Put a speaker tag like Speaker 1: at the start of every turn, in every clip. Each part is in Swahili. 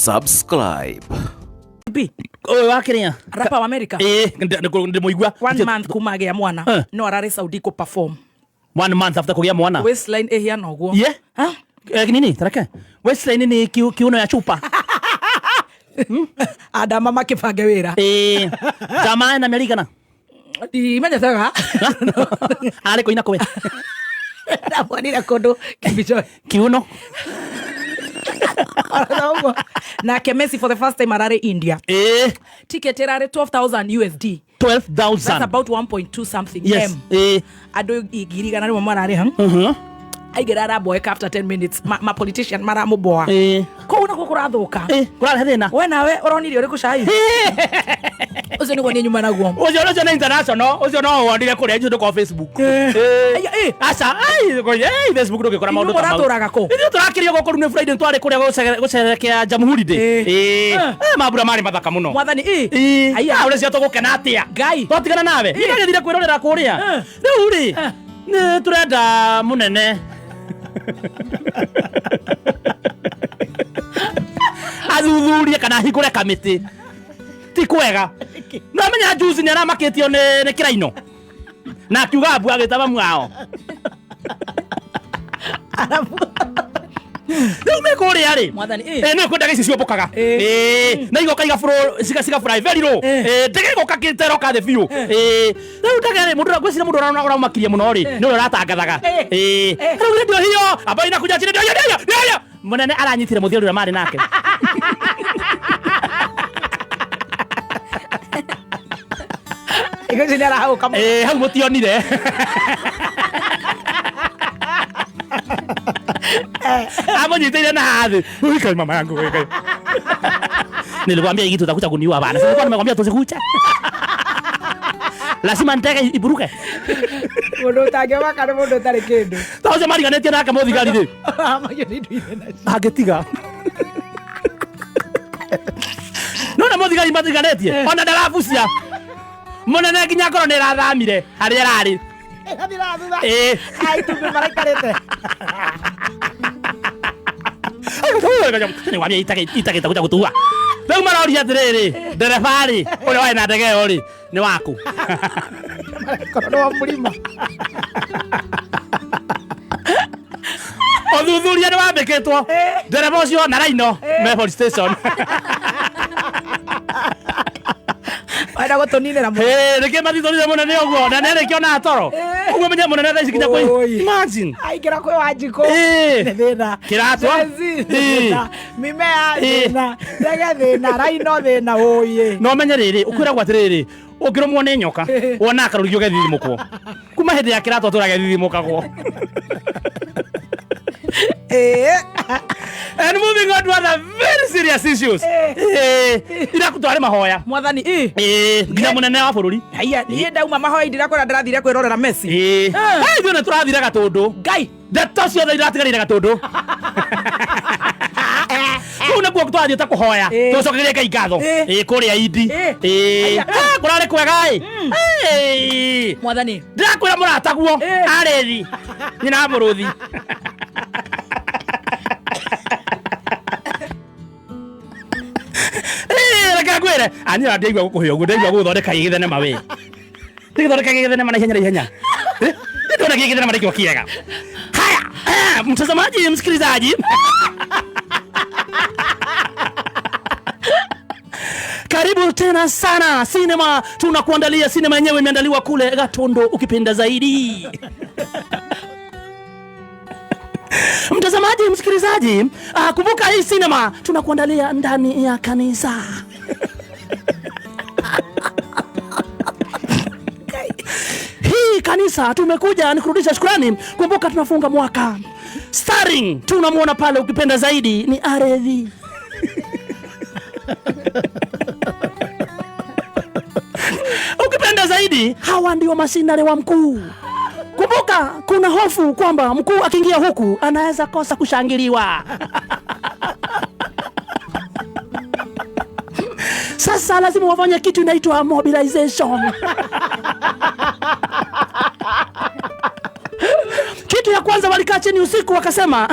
Speaker 1: subscribe.
Speaker 2: Wakiria
Speaker 3: rapa wa America
Speaker 2: ndimoigua
Speaker 3: 1 month kumagea mwana no arare Saudi ko perform
Speaker 2: 1 month after kugea mwana
Speaker 3: waistline ehiana oguo
Speaker 2: yeah nini taraka waistline ni kiuno ya chupa
Speaker 3: adama makifage wira
Speaker 2: jamaa na Americana
Speaker 3: di manya saga
Speaker 2: ale ko ina kowe
Speaker 3: ndabonira kondo kibicho
Speaker 2: kiuno
Speaker 3: na Messi for the first time arare India ticket erare 12,000 USD
Speaker 2: 12,000
Speaker 3: that's about 1.2 something
Speaker 2: yes.
Speaker 3: Ado igirigana ni mwana ari aigerara boy after 10 minutes ma politician mara muboa ko una ko kurathuka
Speaker 2: kurara thina
Speaker 3: we nawe uronire uri kushai uzo ni woni nyuma naguo
Speaker 2: uzo na international uzo no wondire kuria njundo kwa Facebook asa Facebook ndo gikora maundu
Speaker 3: tamu uraturaga ko
Speaker 2: ndio turakiria goko rune Friday tware kuria gucerekea Jamhuri Day mabura mari mathaka muno
Speaker 3: mwathani
Speaker 2: aya ule cia tugukena atia ngai twatigana nawe nigagithira kwirorera kuria riu ri ni turenda munene athuthurie kana hingure kamiti ti kwega no menya juice ni aramakitio ni kiraino na kiuga abu agitaba mwao ndio mekore ari
Speaker 3: mwathani
Speaker 2: no kwenda gisi ciobokaga na igoka iga siga fly very low ndege goka kitero ka the view rĩu ndege mundu ngwicira mundu uramakiria muno ri ni uratangathaga rĩu ndio hiyo aba ina kuja chini ndio munene aranyitire muthiori mari nake
Speaker 3: iko jina hau kama
Speaker 2: hau mutionire nyiteire na hathi uikai mama yangu uikai nilikwambia hiki tutakuja kuniua bana sasa nilikuwa nimekwambia tusikucha lazima ndege iburuke
Speaker 3: mundu tangewa kana mundu tari kindu
Speaker 2: tauje mari ganetie nake muthigari ri agetiga nona muthigari mathiganetie ona ndarabucia munene nginya ngoro ni rathamire hari arari
Speaker 3: ai tu maraikarete
Speaker 2: ni wabia itake takuja kutua leo marori atiriri derefari ule wae na ndege ori ni waku
Speaker 3: kono wa mlima
Speaker 2: othuthuria ni wambikitwo dereva ucio na raino me police station
Speaker 3: aida gotonine na
Speaker 2: reke mathitorire munene uguo na nere kiona toro uguo menye munene tha ikinya koi imagine
Speaker 3: aikira kwe wajiko thina
Speaker 2: kiratwa
Speaker 3: mimea thina ndege thina raino thina oye
Speaker 2: no menye riri ukwiragwa atiriri ukirumwo ni nyoka wona akarurigio gethithimukwo kuma hindi ya kiratwa turagethithimukagwo and moving on to other very serious issues ira kutware mahoya
Speaker 3: mwathani
Speaker 2: nginya munene wa bururi
Speaker 3: haya ni ndauma mahoya ndira kwenda ndirathire kwirorera Messi
Speaker 2: ndio na turathire gatundu
Speaker 3: ngai
Speaker 2: ndeto ciothe iratigarire gatundu kuna kwa kutwathie ta kuhoya tucokerie Ngai ngatho kuria idi kurare kwega
Speaker 3: mwathani
Speaker 2: ndirakwira murataguo areri nyina muruthi reka gwire ani ra ndeigwa gukuhio gu ndeigwa guthondeka igithene mawe ndigithondeka igithene mana ihenya ndio igithene mana kiega haya mtazamaji msikilizaji karibu tena sana sinema tunakuandalia sinema yenyewe imeandaliwa kule Gatondo ukipenda zaidi mtazamaji msikilizaji kumbuka hii sinema tunakuandalia ndani ya kanisa hii kanisa tumekuja ni kurudisha shukrani kumbuka tunafunga mwaka starring tunamuona pale ukipenda zaidi ni Aredhi ukipenda zaidi hawa ndio masindare wa mkuu kumbuka kuna hofu kwamba mkuu akiingia huku anaweza kosa kushangiliwa sasa lazima wafanye kitu inaitwa mobilization kitu ya kwanza walikaa chini usiku wakasema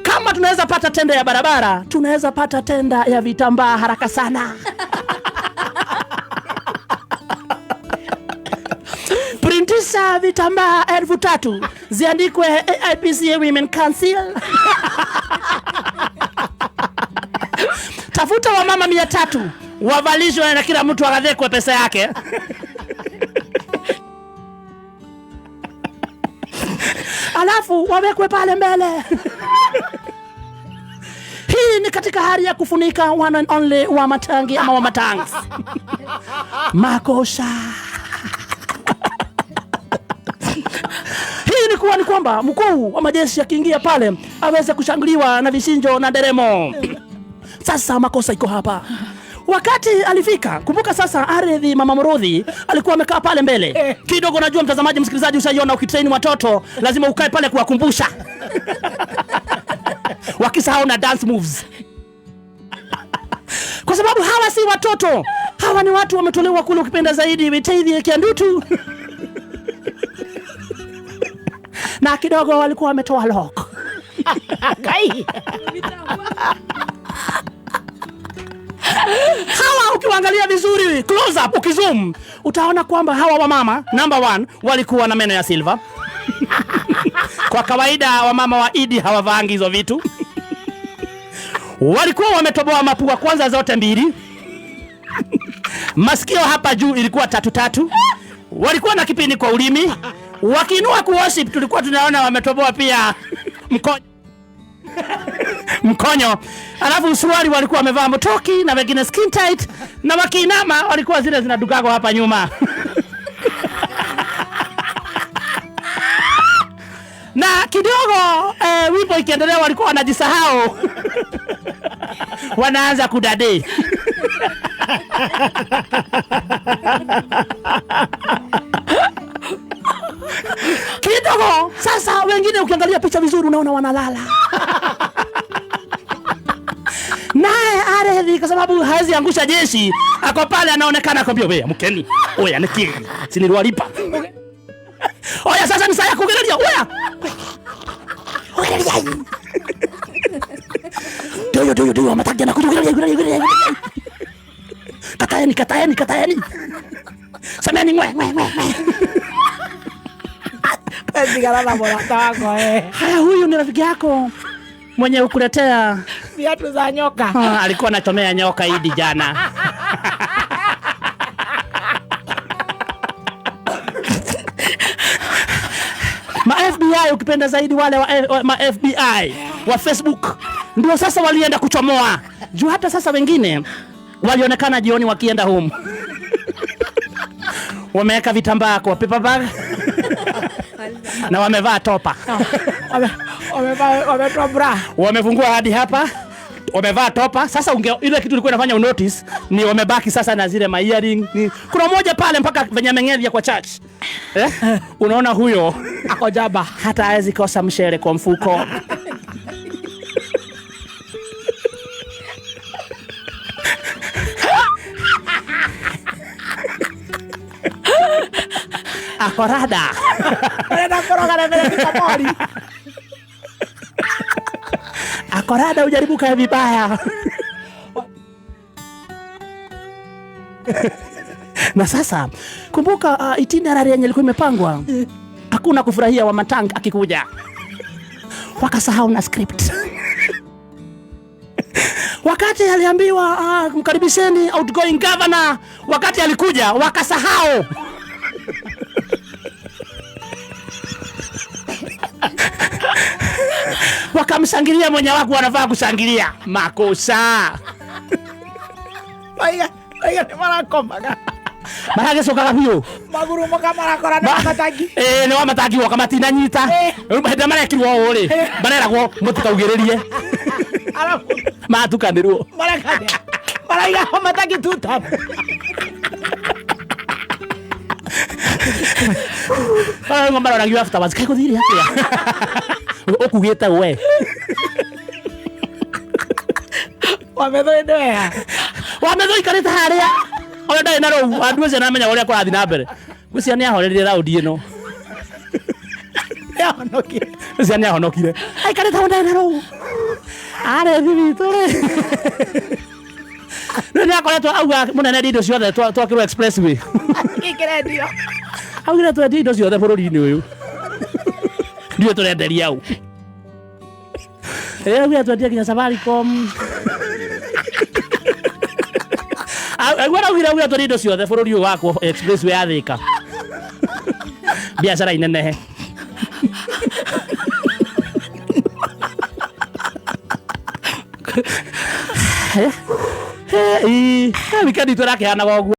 Speaker 2: kama kama tunaweza pata tenda ya barabara, tunaweza pata tenda ya vitambaa haraka sana. Printisha vitambaa 3,000 ziandikwe AIPCA Women Council. Tafuta wamama 300 wavalishwe na kila mtu agadhekwe pesa yake. Alafu wawekwe pale mbele. Hii ni katika hali ya kufunika one and only Wamatangi ama Wamatangs. Makosa. Hii ni kwamba mkuu wa majeshi akiingia pale aweze kushangiliwa na vishinjo na nderemo. Sasa makosa iko hapa. Wakati alifika, kumbuka sasa Ardhi Mama Murodhi alikuwa amekaa pale mbele. Kidogo najua mtazamaji, msikilizaji, usaiona ukitrain watoto lazima ukae pale kuwakumbusha. Wakisahau na dance moves. Kwa sababu hawa si watoto. Hawa ni watu wametolewa kule ukipenda zaidi Witeithi Kiandutu. Na kidogo walikuwa wametoa lock. Kai. Hawa ukiangalia vizuri close up ukizoom utaona kwamba hawa wamama number 1 walikuwa na meno ya silver. Kwa kawaida wamama wa Idi hawavangi hizo vitu. Walikuwa wametoboa mapua kwanza zote mbili. Masikio hapa juu ilikuwa 3. Walikuwa na kipini kwa ulimi. Wakiinua kuworship tulikuwa tunaona wametoboa pia mkonyo. Alafu suruali walikuwa wamevaa motoki na wengine skin tight, na wakiinama walikuwa zile zinadukago hapa nyuma. Na kidogo wimbo ikiendelea walikuwa wanajisahau. Wanaanza kudade. Kidogo sasa wengine ukiangalia picha vizuri unaona wanalala. Naye Ardhi kwa sababu haezi angusha jeshi, ako pale anaonekana kwambia wewe mkeni. Oya niki, siniliwalipa. Oya sasa ni saa ya kugerelia. Oya. Doyo Wamatangi na kugerelia. Kataeni. Sameni ngwe. Haya, huyu ni rafiki yako mwenye ukuletea
Speaker 3: viatu za nyoka.
Speaker 2: Alikuwa anachomea nyoka Idi jana. Ma FBI ukipenda zaidi wale ma FBI wa Facebook ndio sasa walienda kuchomoa. Juu hata sasa wengine walionekana jioni wakienda home. Wameweka vitambaa kwa paper bag. Na wamevaa topa.
Speaker 3: Wametoa bra.
Speaker 2: Wamefungua hadi hapa. Wamevaa topa. Sasa ile kitu ilikuwa inafanya unotice ni wamebaki sasa na zile ma earring. Kuna mmoja pale mpaka venye mengevya kwa church. Unaona huyo
Speaker 3: ako jaba.
Speaker 2: Hata hawezi kosa mshere kwa mfuko. Akorada. Akorada ujaribu kaya vibaya. Na sasa kumbuka itinerary yenye ilikuwa imepangwa. Hakuna kufurahia Wamatangi akikuja. Wakasahau na script. Wakati aliambiwa mkaribisheni outgoing governor, wakati alikuja wakasahau. Wakamshangilia mwenye wako wanafaa kushangilia. Makosa.
Speaker 3: Oiga ni marakombaga.
Speaker 2: Marage soka hiyo.
Speaker 3: Maguru moka marakora na Wamatangi.
Speaker 2: Ni Wamatangi wakamatina nyita. Henda marekirwo uri. Bareragwo mutikaugererie.
Speaker 3: Alafu
Speaker 2: matukanirwo.
Speaker 3: Marakade. Maraiga Wamatangi tuta.
Speaker 2: Ngomba raragiwa afterwards kai kuthiri hakia. Okugeta we.
Speaker 3: Wamethoi
Speaker 2: ikarita haria. Oya ndai na ro andu cia na menya uria kurathi na mbere. Gucia ni ahorerie raundi ino.
Speaker 3: nĩahonokire
Speaker 2: cia nĩahonokire aikare ta ndana ro are thibitore no nĩakoretwo auga mũnene indo ciothe twakĩrwo expressway
Speaker 3: gĩkĩrendio
Speaker 2: augire twendia indo ciothe bũrũri-inĩ ũyũ ndiũ tũrenderia u augire twendia nginya Safaricom augire twendia indo ciothe bũrũri ũyũ wakwo expressway ya Thika biacara inenehe wikendi tũrakĩhanaga ũguo